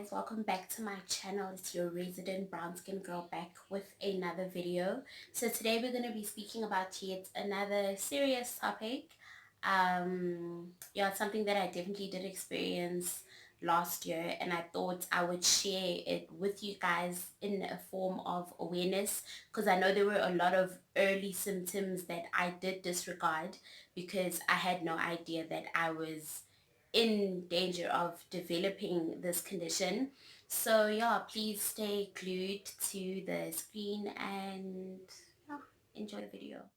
guys, welcome back to my channel. It's your resident brown skin girl back with another video. So today we're going to be speaking about yet another serious topic. Yeah, it's something that I definitely did experience last year, and I thought I would share it with you guys in a form of awareness, because I know there were a lot of early symptoms that I did disregard because I had no idea that I was in danger of developing this condition. So yeah, please stay glued to the screen and yeah, enjoy the video. What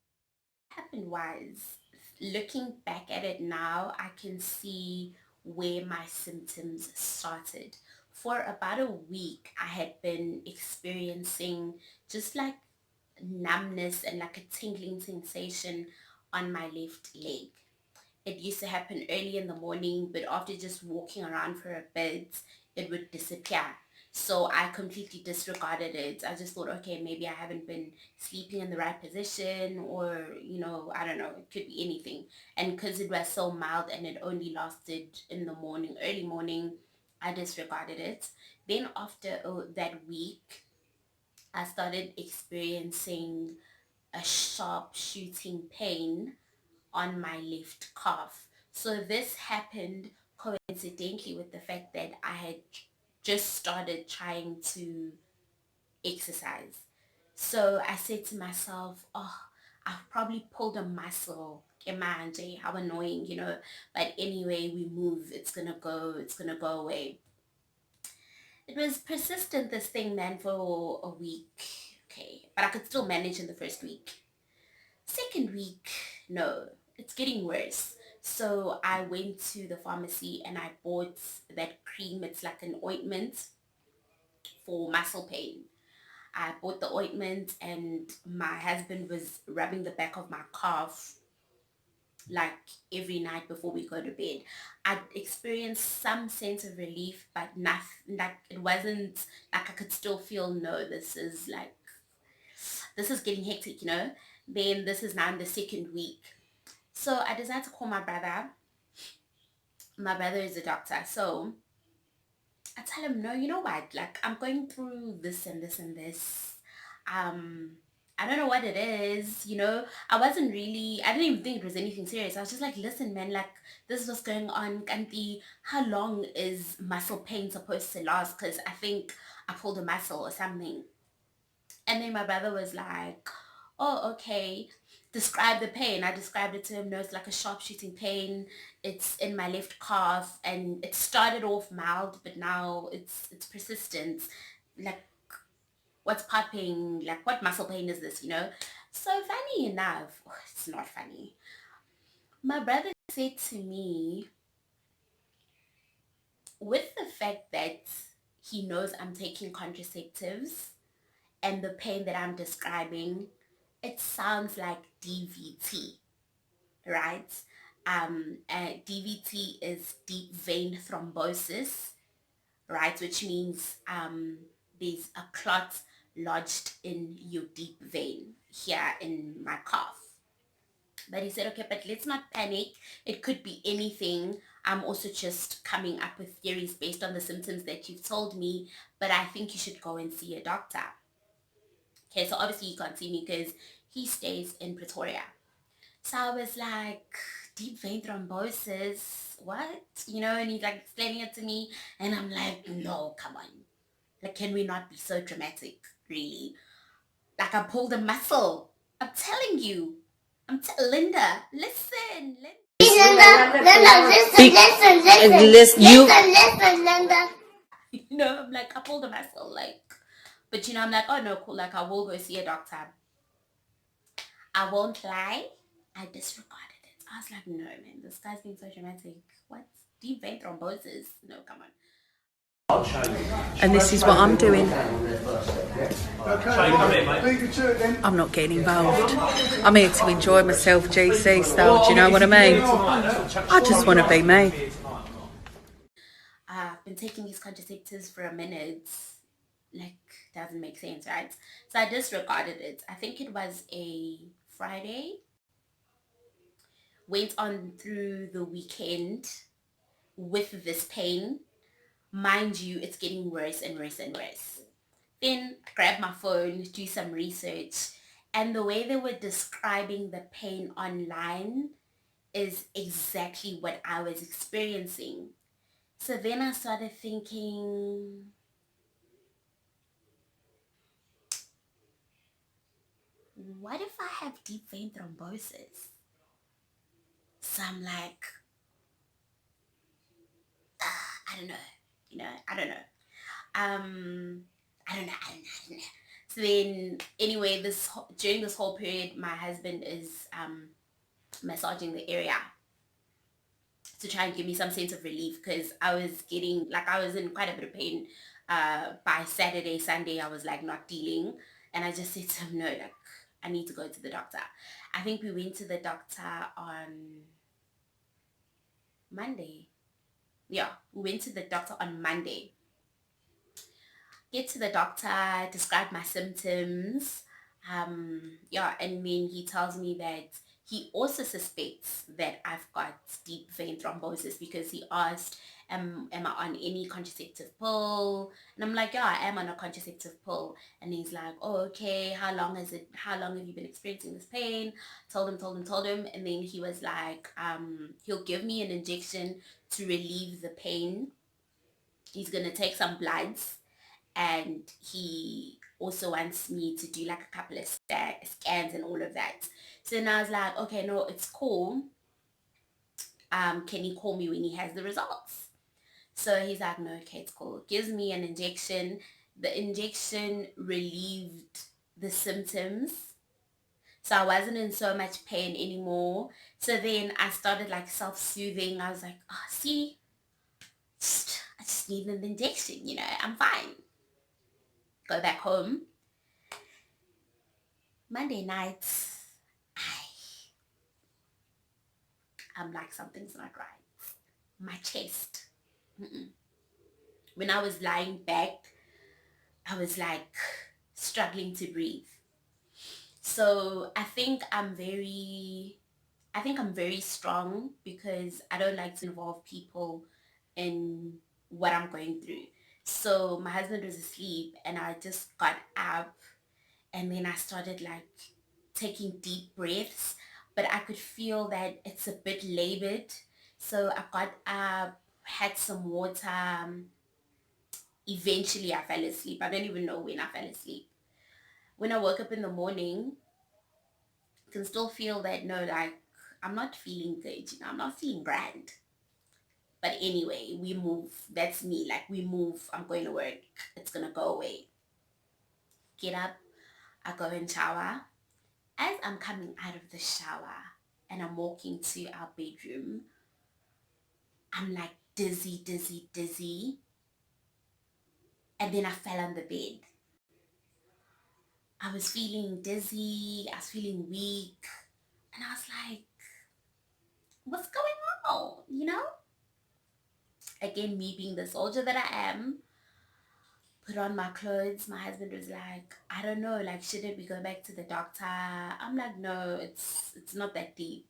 happened was, looking back at it now, I can see where my symptoms started. For about a week, I had been experiencing just like numbness and like a tingling sensation on my left leg. It used to happen early in the morning, but after just walking around for a bit, it would disappear. So I completely disregarded it. I just thought, okay, maybe I haven't been sleeping in the right position, or, I don't know, it could be anything. And because it was so mild and it only lasted in the morning, early morning, I disregarded it. Then after that week, I started experiencing a sharp shooting pain on my left calf. So this happened coincidentally with the fact that I had just started trying to exercise. So I said to myself, oh, I've probably pulled a muscle. Imagine how annoying, but anyway, we move, it's gonna go away. It was persistent, this thing, man, for a week. Okay, but I could still manage in the first week. Second week, no, it's getting worse. So I went to the pharmacy and I bought that cream. It's like an ointment for muscle pain. I bought the ointment and my husband was rubbing the back of my calf like every night before we go to bed. I experienced some sense of relief, but nothing, like it wasn't like I could still feel, no, this is getting hectic. Then this is now in the second week. So I decided to call my brother. My brother is a doctor. So I tell him, no, you know what? Like, I'm going through this and this and this. Um, I don't know what it is, I didn't even think it was anything serious. I was just like, listen, man, like, this is what's going on. Kanti, how long is muscle pain supposed to last? Because I think I pulled a muscle or something. And then my brother was like, oh, okay, describe the pain. I described it to him. No, it's like a sharp shooting pain. It's in my left calf, and it started off mild, but now it's persistent. Like, what's popping? Like, what muscle pain is this? So funny enough, it's not funny. My brother said to me, with the fact that he knows I'm taking contraceptives and the pain that I'm describing, it sounds like DVT, right? DVT is deep vein thrombosis, right? Which means there's a clot lodged in your deep vein here in my calf. But he said, okay, but let's not panic. It could be anything. I'm also just coming up with theories based on the symptoms that you've told me, but I think you should go and see a doctor. Okay, so obviously you can't see me because he stays in Pretoria. So I was like, deep vein thrombosis, what? And he's like explaining it to me, and I'm like, no, come on. Like, can we not be so dramatic, really? Like, I pulled a muscle. I'm telling you. Linda, listen, Linda. Linda, listen, Linda. I'm like, I pulled a muscle, like, but I'm like, oh no, cool, like, I will go see a doctor. I won't lie, I disregarded it. I was like, no, man, this guy's being so dramatic. What? Deep vein thrombosis? No, come on. And this is what I'm doing. I'm not getting involved. I'm here to enjoy myself, GC style. Do you know what I mean? I just want to be me. I've been taking these contraceptives for a minute. Like, doesn't make sense, right? So I disregarded it. I think it was a Friday. Went on through the weekend with this pain. Mind you, it's getting worse and worse and worse. Then I grab my phone, do some research, and the way they were describing the pain online is exactly what I was experiencing. So then I started thinking, what if I have deep vein thrombosis? So I'm like, I don't know, I don't know. Um, I don't know. So then, anyway, during this whole period, my husband is massaging the area to try and give me some sense of relief because I was getting, like, I was in quite a bit of pain. By Saturday, Sunday, I was like not dealing, and I just said to him, no, like, I need to go to the doctor. I think we went to the doctor on Monday. Yeah, we went to the doctor on Monday. Get to the doctor, describe my symptoms. Yeah, and then he tells me that he also suspects that I've got deep vein thrombosis because he asked, am I on any contraceptive pill? And I'm like, yeah, I am on a contraceptive pill. And he's like, oh, okay, how long have you been experiencing this pain? Told him. And then he was like, he'll give me an injection to relieve the pain. He's gonna take some bloods, and he also wants me to do like a couple of scans and all of that. So then I was like, okay, no, it's cool. Can he call me when he has the results? So he's like, no, okay, it's cool. Gives me an injection. The injection relieved the symptoms. So I wasn't in so much pain anymore. So then I started like self-soothing. I was like, oh, see, I just need an injection, I'm fine. Go back home. Monday night, I'm like, something's not right. My chest. Mm-mm. When I was lying back, I was like struggling to breathe. So I think I'm very strong because I don't like to involve people in what I'm going through. So my husband was asleep and I just got up, and then I started like taking deep breaths, but I could feel that it's a bit labored. So I got up, had some water. Eventually I fell asleep. I don't even know when I fell asleep. When I woke up in the morning, I can still feel that, no, like, I'm not feeling good, I'm not feeling grand. But anyway, we move. That's me. Like, we move. I'm going to work. It's gonna go away. Get up. I go and shower. As I'm coming out of the shower and I'm walking to our bedroom, I'm like dizzy, dizzy, dizzy. And then I fell on the bed. I was feeling dizzy. I was feeling weak. And I was like, what's going on? Again, me being the soldier that I am, put on my clothes. My husband was like, I don't know, like, shouldn't we go back to the doctor? I'm like, no, it's not that deep.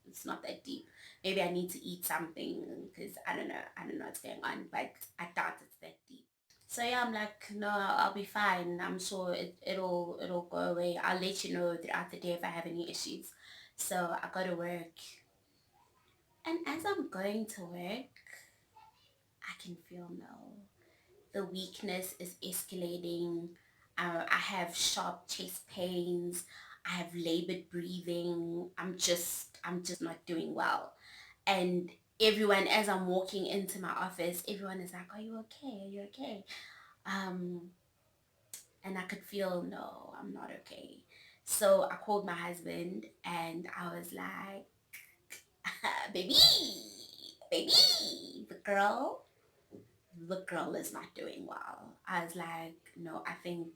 It's not that deep. Maybe I need to eat something because I don't know what's going on, but I doubt it's that deep. So yeah, I'm like, no, I'll be fine. I'm sure it'll go away. I'll let you know throughout the day if I have any issues. So I go to work, and as I'm going to work, I can feel no. The weakness is escalating. I have sharp chest pains. I have labored breathing. I'm just not doing well. And everyone, as I'm walking into my office, everyone is like, are you okay? Are you okay? Um, and I could feel, no, I'm not okay. So I called my husband and I was like, baby, baby, the girl the girl is not doing well. I was like, no, I think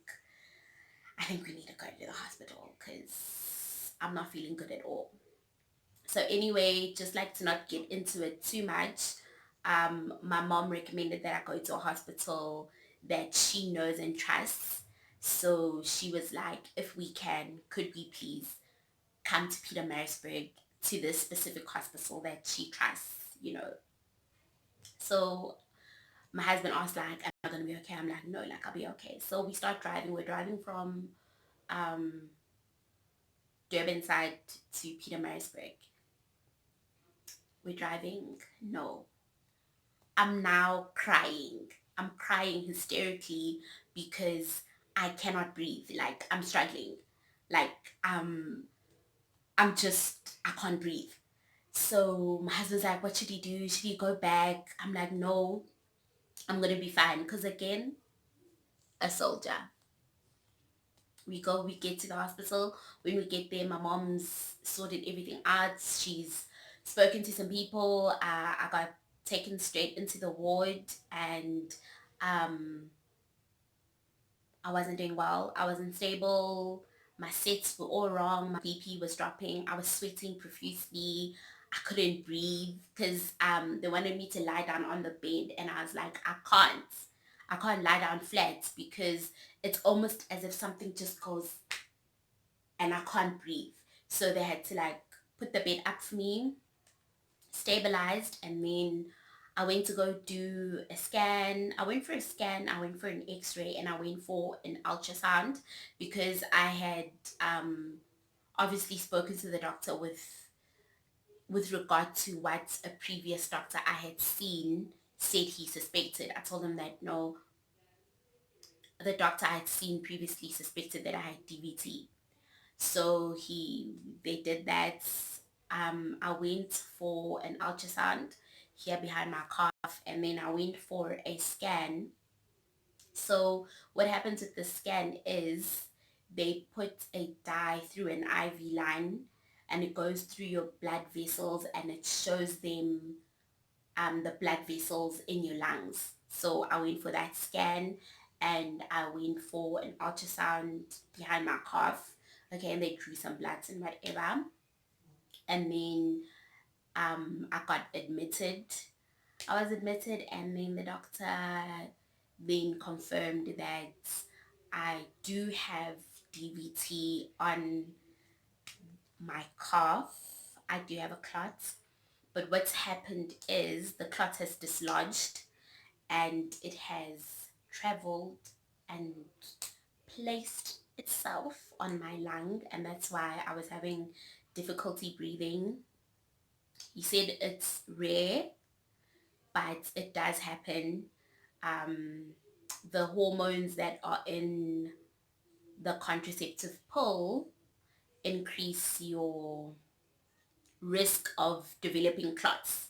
we need to go to the hospital because I'm not feeling good at all. So anyway, just like to not get into it too much, my mom recommended that I go to a hospital that she knows and trusts. So she was like, if we can, could we please come to Pietermaritzburg to this specific hospital that she trusts. So my husband asked like, am I gonna be okay? I'm like, no, like I'll be okay. So we start driving. We're driving from Durban side to Pietermaritzburg. We're driving. No, I'm now crying. I'm crying hysterically because I cannot breathe. Like I'm struggling. Like I'm just, I can't breathe. So my husband's like, what should he do? Should he go back? I'm like, no, I'm gonna be fine. Because again, a soldier. We get to the hospital. When we get there, my mom's sorted everything out. She's spoken to some people. I got taken straight into the ward, and um, I wasn't doing well. I wasn't stable. My sets were all wrong. My BP was dropping. I was sweating profusely. I couldn't breathe because they wanted me to lie down on the bed, and I was like, I can't. I can't lie down flat because it's almost as if something just goes and I can't breathe. So they had to like put the bed up for me, stabilized, and then I went to go do a scan. I went for a scan, I went for an x-ray, and I went for an ultrasound because I had obviously spoken to the doctor with regard to what a previous doctor I had seen said he suspected. I told him that no, the doctor I had seen previously suspected that I had DVT. So they did that. I went for an ultrasound here behind my calf, and then I went for a scan. So what happens with the scan is they put a dye through an IV line, and it goes through your blood vessels, and it shows them the blood vessels in your lungs. So I went for that scan, and I went for an ultrasound behind my calf. Okay, and they drew some bloods and whatever. And then I got admitted. I was admitted, and then the doctor then confirmed that I do have DVT on my calf. I do have a clot. But what's happened is the clot has dislodged, and it has traveled and placed itself on my lung, and that's why I was having difficulty breathing. He said it's rare, but it does happen. Um, the hormones that are in the contraceptive pill increase your risk of developing clots.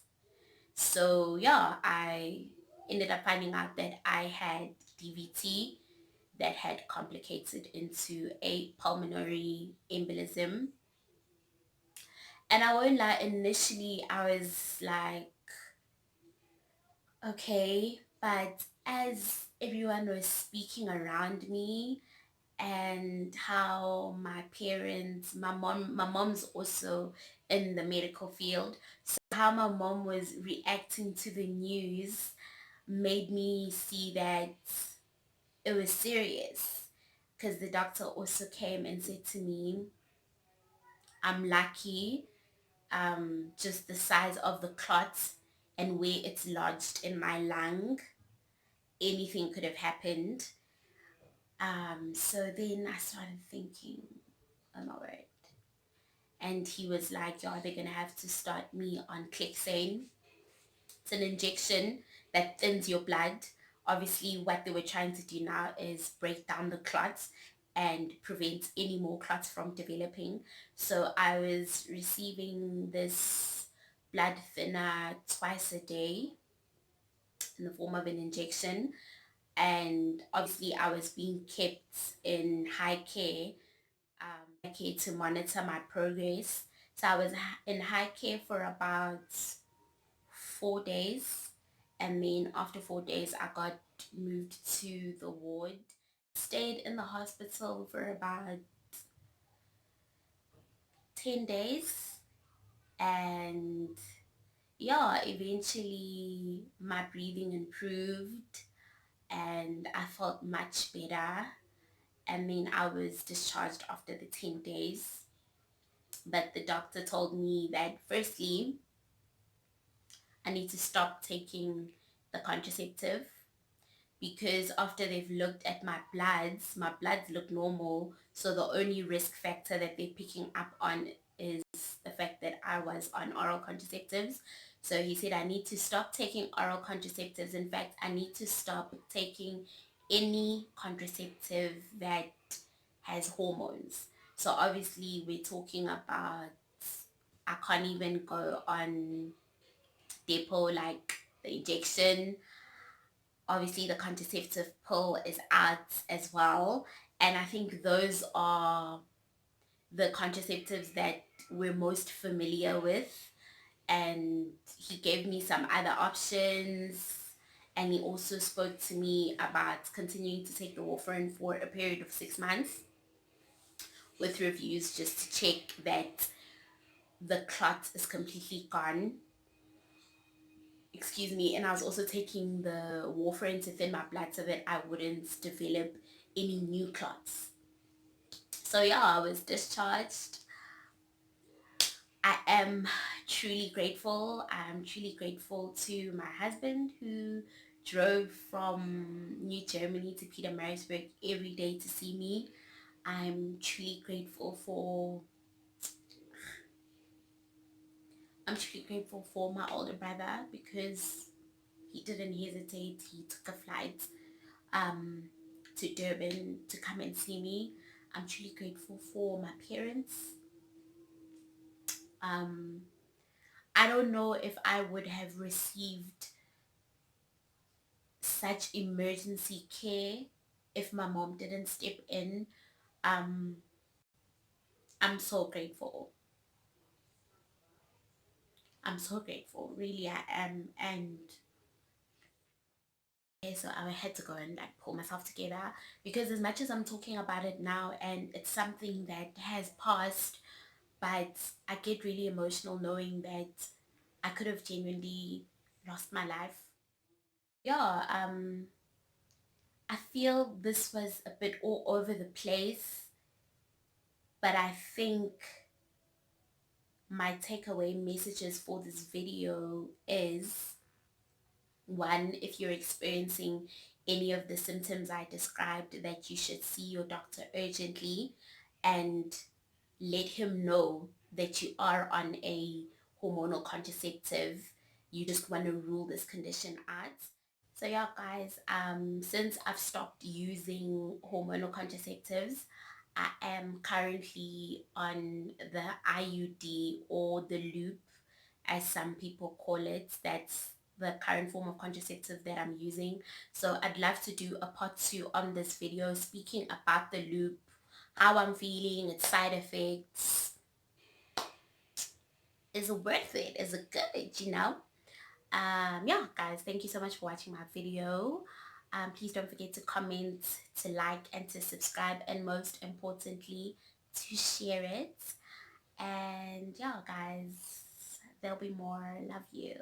So yeah, I ended up finding out that I had DVT that had complicated into a pulmonary embolism. And I won't lie, initially I was like, okay, but as everyone was speaking around me, and how my parents, my mom's also in the medical field, so how my mom was reacting to the news made me see that it was serious, because the doctor also came and said to me, I'm lucky, just the size of the clot and where it's lodged in my lung, anything could have happened. So then I started thinking, oh my word. And he was like, yeah, they're gonna have to start me on Clexane. It's an injection that thins your blood. Obviously, what they were trying to do now is break down the clots and prevent any more clots from developing. So I was receiving this blood thinner twice a day in the form of an injection. And obviously I was being kept in high care, to monitor my progress. So I was in high care for about 4 days, and then after 4 days I got moved to the ward. Stayed in the hospital for about 10 days, and yeah, eventually my breathing improved and I felt much better, and then I was discharged after the 10 days. But the doctor told me that firstly I need to stop taking the contraceptive, because after they've looked at my bloods look normal. So the only risk factor that they're picking up on is the fact that I was on oral contraceptives. So he said I need to stop taking oral contraceptives. In fact, I need to stop taking any contraceptive that has hormones. So obviously we're talking about, I can't even go on depot like the injection. Obviously the contraceptive pill is out as well. And I think those are the contraceptives that we're most familiar with. And he gave me some other options. And he also spoke to me about continuing to take the warfarin for a period of 6 months with reviews, just to check that the clot is completely gone. Excuse me. And I was also taking the warfarin to thin my blood so that I wouldn't develop any new clots. So yeah, I was discharged. I am truly grateful. I'm truly grateful to my husband, who drove from New Germany to Pietermaritzburg every day to see me. I'm truly grateful for my older brother, because he didn't hesitate. He took a flight um, to Durban to come and see me. I'm truly grateful for my parents. Um, I don't know if I would have received such emergency care if my mom didn't step in. Um, I'm so grateful. I'm so grateful. Really, I am. And yeah, so I had to go and like pull myself together, because as much as I'm talking about it now and it's something that has passed, but I get really emotional knowing that I could have genuinely lost my life. Yeah, I feel this was a bit all over the place, but I think my takeaway messages for this video is: one, if you're experiencing any of the symptoms I described, that you should see your doctor urgently and let him know that you are on a hormonal contraceptive. You just want to rule this condition out. So yeah, guys, since I've stopped using hormonal contraceptives, I am currently on the IUD, or the loop as some people call it. That's the current form of contraceptive that I'm using. So I'd love to do a part 2 on this video, speaking about the loop, how I'm feeling, its side effects. Is it worth it? Is it good, you know? Yeah, guys, thank you so much for watching my video. Please don't forget to comment, to like, and to subscribe, and most importantly, to share it. And yeah, guys, there'll be more. Love you.